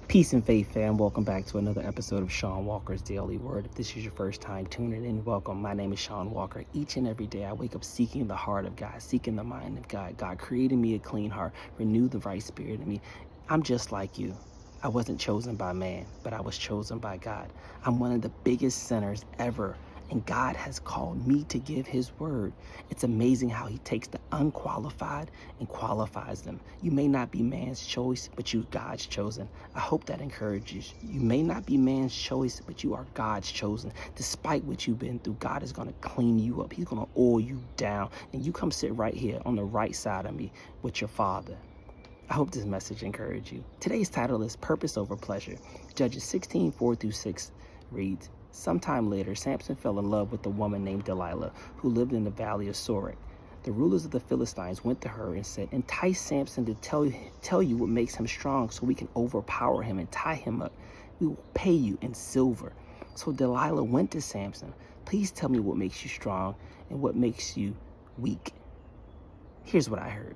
Peace and faith, fam. Welcome back to another episode of Sean Walker's Daily Word. If this is your first time tuning in, welcome. My name is Sean Walker. Each and every day I wake up seeking the heart of God, seeking the mind of God. God created me a clean heart, renew the right spirit in me. I'm just like you. I wasn't chosen by man, but I was chosen by God. I'm one of the biggest sinners ever, and God has called me to give his word. It's amazing how he takes the unqualified and qualifies them. You may not be man's choice, but you God's chosen. I hope that encourages you. You may not be man's choice, but you are God's chosen. Despite what you've been through, God is going to clean you up. He's going to oil you down, and you come sit right here on the right side of me with your Father. I hope this message encouraged you. Today's title is Purpose Over Pleasure. Judges 16:4-6 reads, "Sometime later, Samson fell in love with a woman named Delilah, who lived in the valley of Sorek. The rulers of the Philistines went to her and said, 'Entice Samson to tell you what makes him strong so we can overpower him and tie him up. We will pay you in silver.' So Delilah went to Samson. 'Please tell me what makes you strong and what makes you weak.'" Here's what I heard.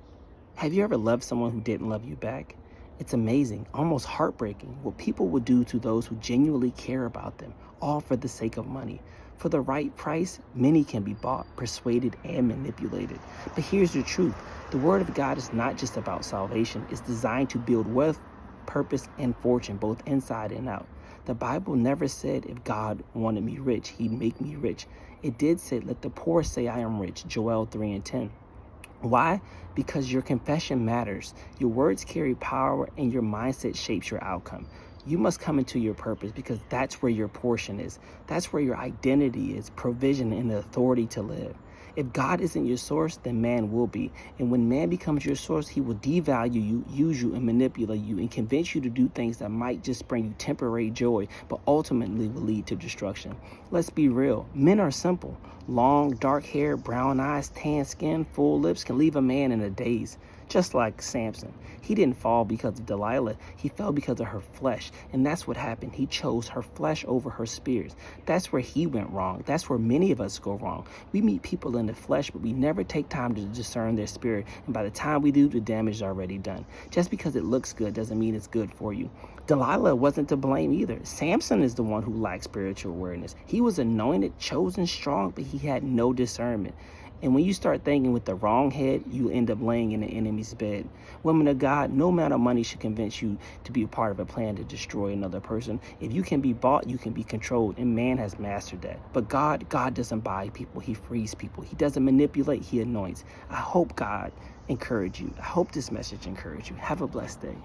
Have you ever loved someone who didn't love you back? It's amazing, almost heartbreaking, what people will do to those who genuinely care about them, all for the sake of money. For the right price, many can be bought, persuaded, and manipulated. But here's the truth. The Word of God is not just about salvation. It's designed to build wealth, purpose, and fortune, both inside and out. The Bible never said if God wanted me rich, he'd make me rich. It did say, "Let the poor say I am rich," Joel 3:10. Why? Because your confession matters. Your words carry power and your mindset shapes your outcome. You must come into your purpose because that's where your portion is. That's where your identity is, provision and the authority to live. If God isn't your source, then man will be. And when man becomes your source, he will devalue you, use you, and manipulate you and convince you to do things that might just bring you temporary joy, but ultimately will lead to destruction. Let's be real. Men are simple. Long, dark hair, brown eyes, tan skin, full lips can leave a man in a daze. Just like Samson. He didn't fall because of Delilah. He fell because of her flesh. And that's what happened. He chose her flesh over her spirit. That's where he went wrong. That's where many of us go wrong. We meet people in the flesh, but we never take time to discern their spirit. And by the time we do, the damage is already done. Just because it looks good doesn't mean it's good for you. Delilah wasn't to blame either. Samson is the one who lacked spiritual awareness. He was anointed, chosen, strong, but he had no discernment. And when you start thinking with the wrong head, you end up laying in the enemy's bed. Women of God, no amount of money should convince you to be a part of a plan to destroy another person. If you can be bought, you can be controlled, and man has mastered that. But God doesn't buy people. He frees people. He doesn't manipulate. He anoints. I hope God encouraged you. I hope this message encouraged you. Have a blessed day.